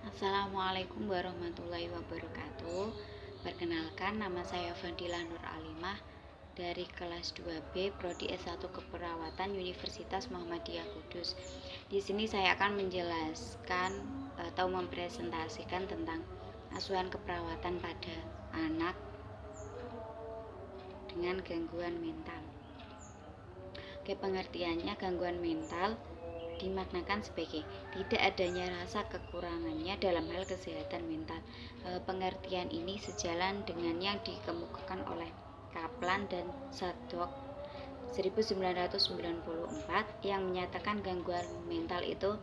Assalamualaikum warahmatullahi wabarakatuh. Perkenalkan, nama saya Fadila Nur Alimah dari kelas 2B Prodi S1 Keperawatan Universitas Muhammadiyah Kudus. Di sini saya akan menjelaskan atau mempresentasikan tentang asuhan keperawatan pada anak dengan gangguan mental. Oke, pengertiannya gangguan mental dimaknakan sebagai tidak adanya rasa kekurangannya dalam hal kesehatan mental. Pengertian ini sejalan dengan yang dikemukakan oleh Kaplan dan Sadok 1994 yang menyatakan gangguan mental itu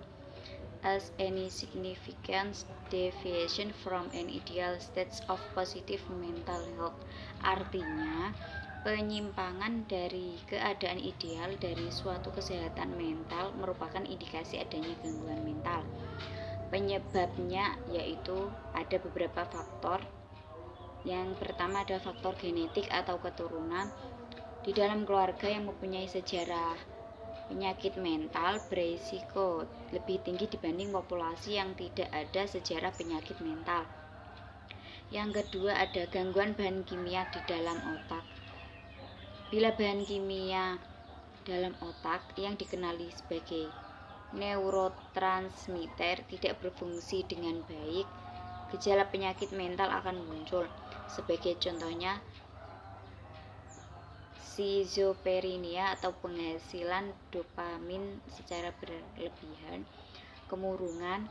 as any significant deviation from an ideal state of positive mental health. Artinya, penyimpangan dari keadaan ideal dari suatu kesehatan mental merupakan indikasi adanya gangguan mental. Penyebabnya yaitu ada beberapa faktor. Yang pertama ada faktor genetik atau keturunan. Di dalam keluarga yang mempunyai sejarah penyakit mental berisiko lebih tinggi dibanding populasi yang tidak ada sejarah penyakit mental. Yang kedua ada gangguan bahan kimia di dalam otak. Bila bahan kimia dalam otak yang dikenali sebagai neurotransmitter tidak berfungsi dengan baik, gejala penyakit mental akan muncul. Sebagai contohnya, schizophrenia atau penghasilan dopamin secara berlebihan, kemurungan,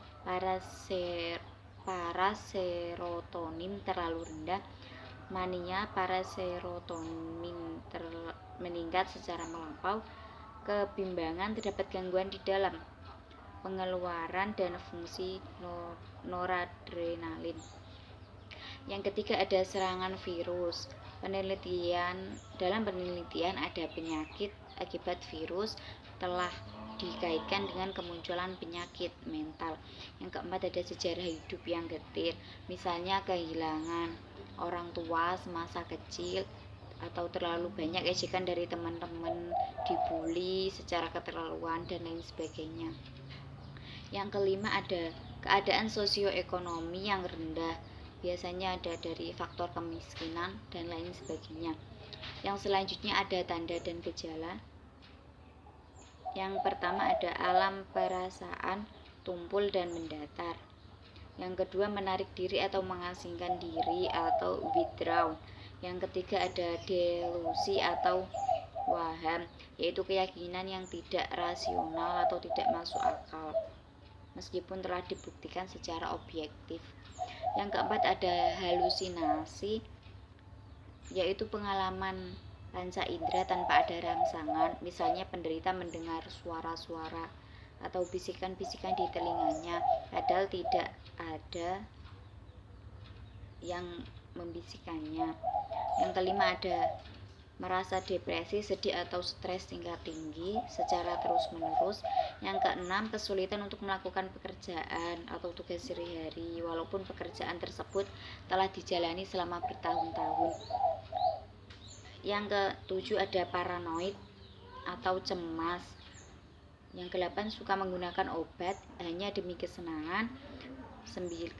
paraserotonin terlalu rendah, mania, paraserotonin meningkat secara melampau, kebimbangan, terdapat gangguan di dalam pengeluaran dan fungsi noradrenalin. Yang ketiga ada serangan virus. Dalam penelitian ada penyakit akibat virus telah dikaitkan dengan kemunculan penyakit mental. Yang keempat ada sejarah hidup yang getir, misalnya kehilangan orang tua semasa kecil atau terlalu banyak ejekan dari teman-teman, dibully secara keterlaluan dan lain sebagainya. Yang kelima ada keadaan sosioekonomi yang rendah, biasanya ada dari faktor kemiskinan dan lain sebagainya. Yang selanjutnya ada tanda dan gejala. Yang pertama ada alam perasaan tumpul dan mendatar. Yang kedua menarik diri atau mengasingkan diri atau withdraw. Yang ketiga ada delusi atau waham, yaitu keyakinan yang tidak rasional atau tidak masuk akal meskipun telah dibuktikan secara objektif. Yang keempat ada halusinasi, yaitu pengalaman panca indera tanpa ada rangsangan, misalnya penderita mendengar suara-suara atau bisikan-bisikan di telinganya padahal tidak ada yang membisikkannya. Yang kelima ada merasa depresi, sedih atau stres tingkat tinggi secara terus-menerus. Yang keenam kesulitan untuk melakukan pekerjaan atau tugas sehari-hari walaupun pekerjaan tersebut telah dijalani selama bertahun-tahun. Yang ketujuh ada paranoid atau cemas. Yang kedelapan suka menggunakan obat hanya demi kesenangan.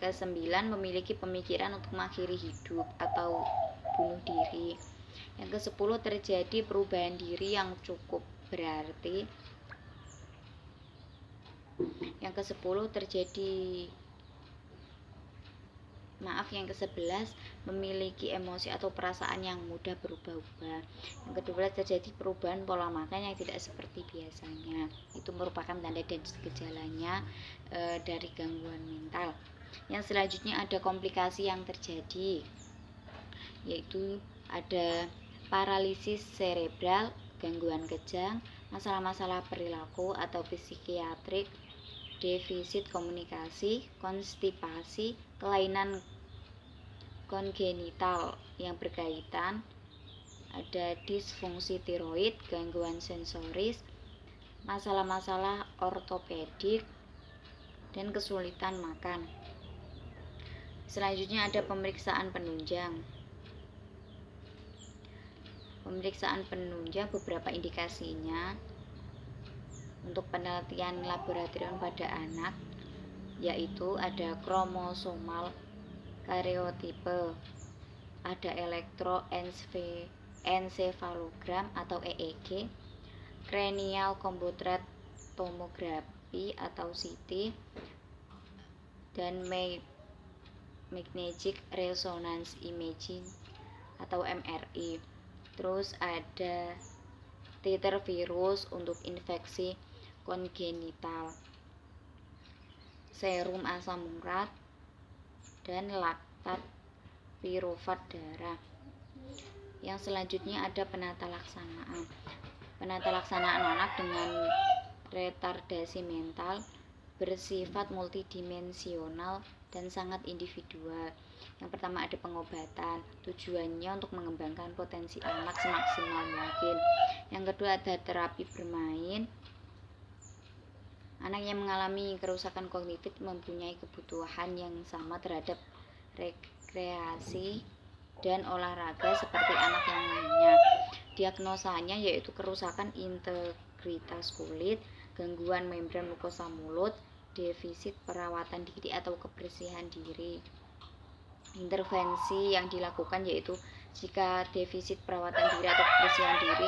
Kesembilan memiliki pemikiran untuk mengakhiri hidup atau bunuh diri. Yang ke-10 terjadi perubahan diri yang cukup berarti. Yang ke-10 yang ke-11 memiliki emosi atau perasaan yang mudah berubah-ubah. Yang ke-12 terjadi perubahan pola makan yang tidak seperti biasanya. Itu merupakan tanda dan gejalanya dari gangguan mental. Yang selanjutnya ada komplikasi yang terjadi, yaitu ada paralisis serebral, gangguan kejang, masalah-masalah perilaku atau psikiatrik, defisit komunikasi, konstipasi, kelainan kongenital yang berkaitan, ada disfungsi tiroid, gangguan sensoris, masalah-masalah ortopedik, dan kesulitan makan. Selanjutnya ada pemeriksaan penunjang. Pemeriksaan penunjang beberapa indikasinya untuk penelitian laboratorium pada anak, yaitu ada kromosomal karyotipe, ada elektroencephalogram atau EEG, cranial computed tomography atau CT, dan magnetic resonance imaging atau MRI. Terus ada titer virus untuk infeksi kongenital, serum asam urat, dan laktat pirufat darah. Yang selanjutnya ada penata laksanaan. Penata laksanaan anak dengan retardasi mental bersifat multidimensional dan sangat individual. Yang pertama ada pengobatan, tujuannya untuk mengembangkan potensi anak semaksimal mungkin. Yang kedua ada terapi bermain. Anak yang mengalami kerusakan kognitif mempunyai kebutuhan yang sama terhadap rekreasi dan olahraga seperti anak yang lainnya. Diagnosanya yaitu kerusakan integritas kulit, gangguan membran mukosa mulut, defisit perawatan diri atau kebersihan diri. Intervensi yang dilakukan yaitu jika defisit perawatan diri atau kebersihan diri,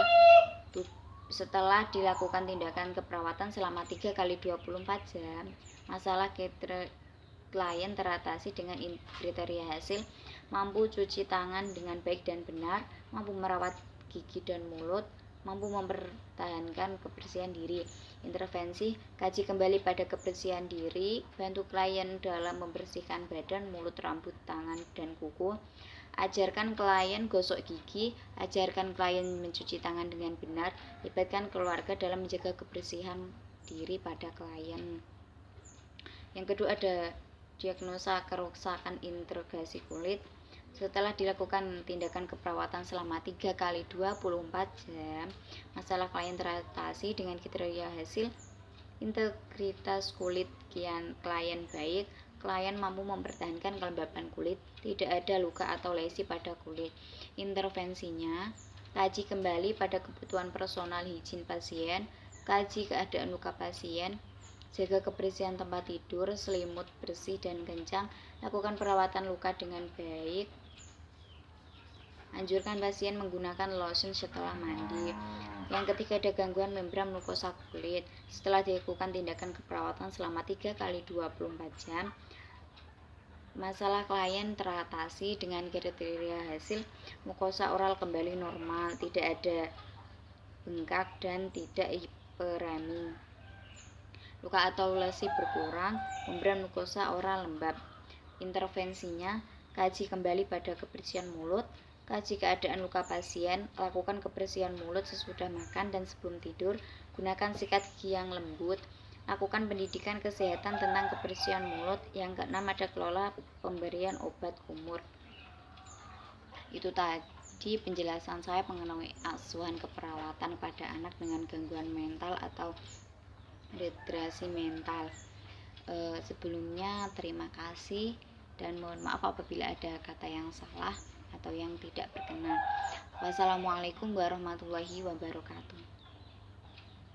setelah dilakukan tindakan keperawatan selama 3x24 jam, masalah klien teratasi dengan kriteria hasil: mampu cuci tangan dengan baik dan benar, mampu merawat gigi dan mulut, mampu mempertahankan kebersihan diri. Intervensi: kaji kembali pada kebersihan diri, bantu klien dalam membersihkan badan, mulut, rambut, tangan, dan kuku. Ajarkan klien gosok gigi, ajarkan klien mencuci tangan dengan benar, libatkan keluarga dalam menjaga kebersihan diri pada klien. Yang kedua ada diagnosa kerusakan integrasi kulit. Setelah dilakukan tindakan keperawatan selama 3x24 jam, masalah klien teratasi dengan kriteria hasil: integritas kulit klien baik, klien mampu mempertahankan kelembapan kulit, tidak ada luka atau lesi pada kulit. Intervensinya: kaji kembali pada kebutuhan personal higien pasien, kaji keadaan luka pasien, jaga kebersihan tempat tidur, selimut bersih dan kencang, lakukan perawatan luka dengan baik, anjurkan pasien menggunakan lotion setelah mandi. Yang ketiga ada gangguan membran mukosa kulit. Setelah dilakukan tindakan keperawatan selama 3x24 jam, masalah klien teratasi dengan kriteria hasil: mukosa oral kembali normal, tidak ada bengkak dan tidak hiperemi, luka atau lesi berkurang, membran mukosa oral lembab. Intervensinya: kaji kembali pada kebersihan mulut, kaji keadaan luka pasien, lakukan kebersihan mulut sesudah makan dan sebelum tidur, gunakan sikat gigi yang lembut, lakukan pendidikan kesehatan tentang kebersihan mulut. Yang keenam ada kelola pemberian obat kumur. Itu tadi penjelasan saya mengenai asuhan keperawatan pada anak dengan gangguan mental atau retardasi mental. Sebelumnya terima kasih dan mohon maaf apabila ada kata yang salah atau yang tidak berkenan. Wassalamualaikum warahmatullahi wabarakatuh.